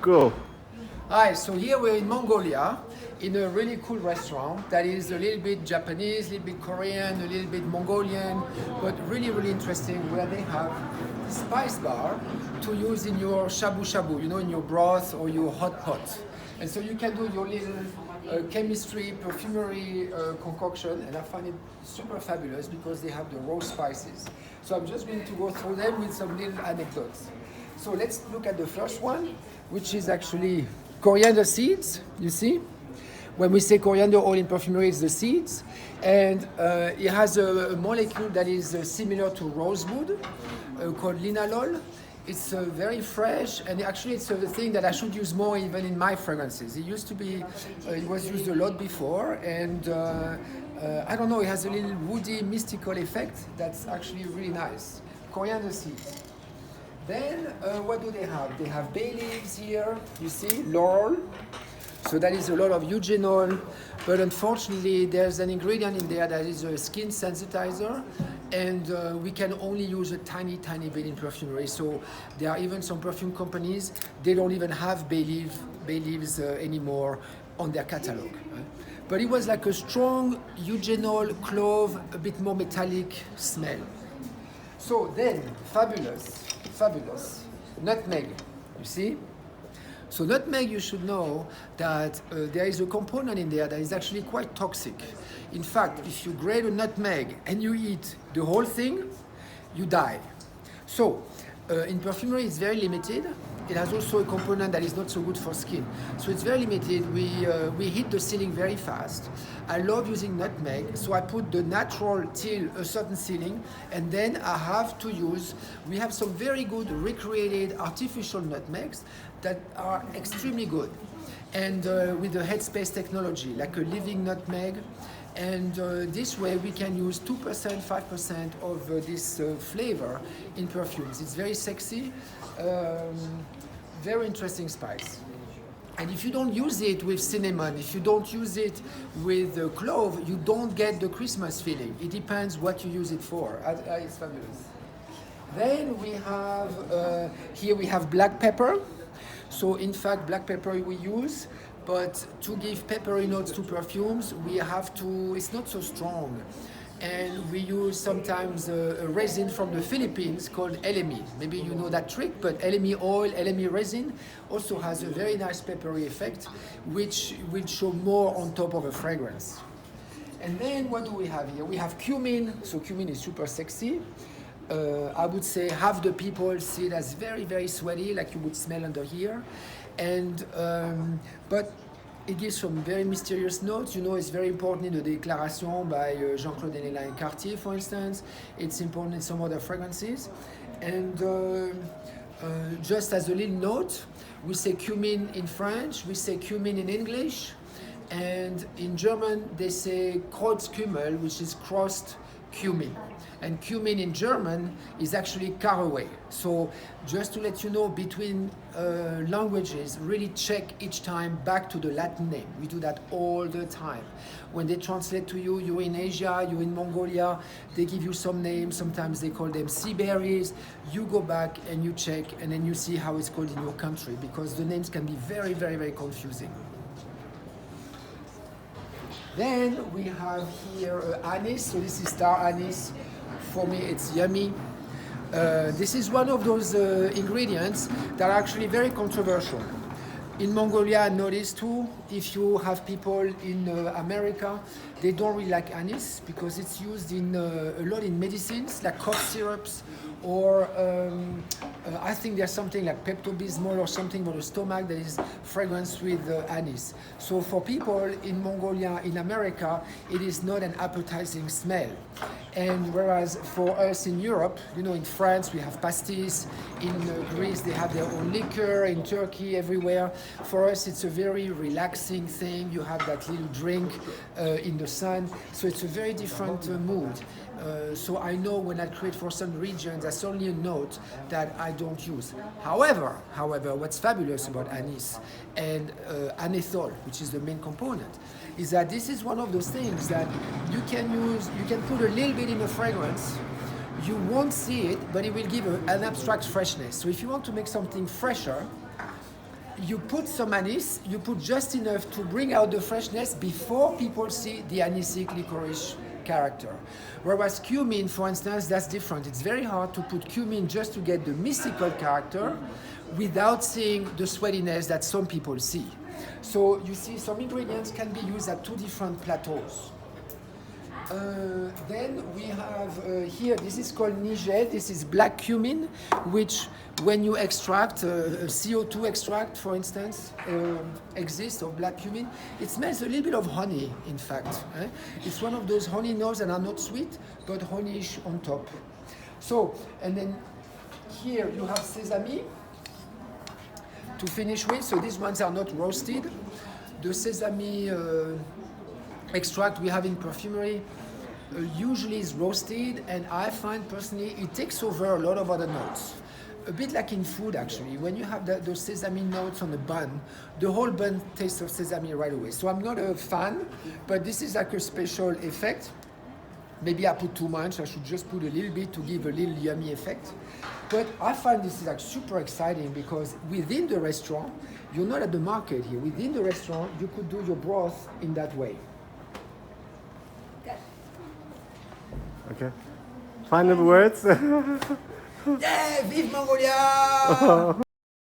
Go. Hi, so here we're in Mongolia in a really cool restaurant that is a little bit Japanese, a little bit Korean, a little bit Mongolian, but really, really interesting, where they have the spice bar to use in your shabu shabu, in your broth or your hot pot. And so you can do your little chemistry, perfumery concoction, and I find it super fabulous because they have the raw spices. So I'm just going to go through them with some little anecdotes. So let's look at the first one, which is actually coriander seeds, you see? When we say coriander oil in perfumery, it's the seeds. And it has a molecule that is similar to rosewood called linalool. It's very fresh, and actually it's the thing that I should use more even in my fragrances. It used to be, it was used a lot before, and I don't know, it has a little woody, mystical effect that's actually really nice. Coriander seeds. Then, what do they have? They have bay leaves here, you see, laurel. So that is a lot of eugenol, but unfortunately there's an ingredient in there that is a skin sensitizer, and we can only use a tiny bit in perfumery. So there are even some perfume companies, they don't even have bay leaves anymore on their catalog. But it was like a strong eugenol, clove, a bit more metallic smell. So then, fabulous, nutmeg, you see? So nutmeg, you should know that there is a component in there that is actually quite toxic. In fact, if you grate a nutmeg and you eat the whole thing, you die. So in perfumery, it's very limited. It has also a component that is not so good for skin. So it's very limited. We hit the ceiling very fast. I love using nutmeg, so I put the natural till a certain ceiling, and then I have to use, we have some very good recreated artificial nutmegs that are extremely good. And with the headspace technology, like a living nutmeg, and this way we can use 2%, 5% of this flavor in perfumes. It's very sexy, very interesting spice. And if you don't use it with cinnamon, if you don't use it with clove, you don't get the Christmas feeling. It depends what you use it for. It's fabulous. Then we have, here we have black pepper. So in fact, black pepper we use, but to give peppery notes to perfumes, we have to, it's not so strong. And we use sometimes a resin from the Philippines called LME. Maybe you know that trick, but LME oil, LME resin also has a very nice peppery effect, which will show more on top of a fragrance. And then what do we have here? We have cumin. So cumin is super sexy. I would say half the people see it as very sweaty, like you would smell under here. And but it gives some very mysterious notes. You know, it's very important in the Déclaration by Jean-Claude Denelan and Cartier, for instance. It's important in some other fragrances. And just as a little note, we say cumin in French, we say cumin in English, and in German they say Kreuzkümmel, which is crossed cumin. And cumin in German is actually caraway. So just to let you know, between languages, really check each time back to the Latin name. We do that all the time. When they translate to you, you're in Asia, you're in Mongolia, they give you some names, sometimes they call them sea berries. You go back and you check, and then you see how it's called in your country, because the names can be very confusing. Then we have here anise. So this is star anise. For me, it's yummy. This is one of those ingredients that are actually very controversial. In Mongolia, I noticed too, if you have people in America, they don't really like anise because it's used in a lot in medicines, like cough syrups, or I think there's something like Pepto-Bismol or something for the stomach that is fragranced with anise. So for people in Mongolia, in America, it is not an appetizing smell. And whereas for us in Europe, in France we have pastis, in Greece they have their own liquor, in Turkey, everywhere. For us it's a very relaxing thing. You have that little drink in the sun. So it's a very different mood. So I know when I create for some regions, that's only a note that I don't use. However, what's fabulous about anise and anethol, which is the main component, is that this is one of those things that you can use, you can put a little bit in a fragrance, you won't see it, but it will give an abstract freshness. So if you want to make something fresher, you put some anise, you put just enough to bring out the freshness before people see the aniseic licorice character. Whereas cumin, for instance, that's different. It's very hard to put cumin just to get the mystical character without seeing the sweatiness that some people see. So you see, some ingredients can be used at two different plateaus. Then we have here, this is called nigel, this is black cumin, which when you extract, CO2 extract, for instance, exists of black cumin, it smells a little bit of honey, in fact. It's one of those honey notes that are not sweet, but honeyish on top. So, and then here you have sesame to finish with, so these ones are not roasted. The sesame extract we have in perfumery usually is roasted, and I find personally it takes over a lot of other notes. A bit like in food actually, when you have those sesame notes on the bun, the whole bun tastes of sesame right away. So I'm not a fan, but this is like a special effect. Maybe I put too much, I should just put a little bit to give a little yummy effect. But I find this is like super exciting because within the restaurant, you're not at the market here. Within the restaurant, you could do your broth in that way. Okay. Final words? Yeah, vive Mongolia!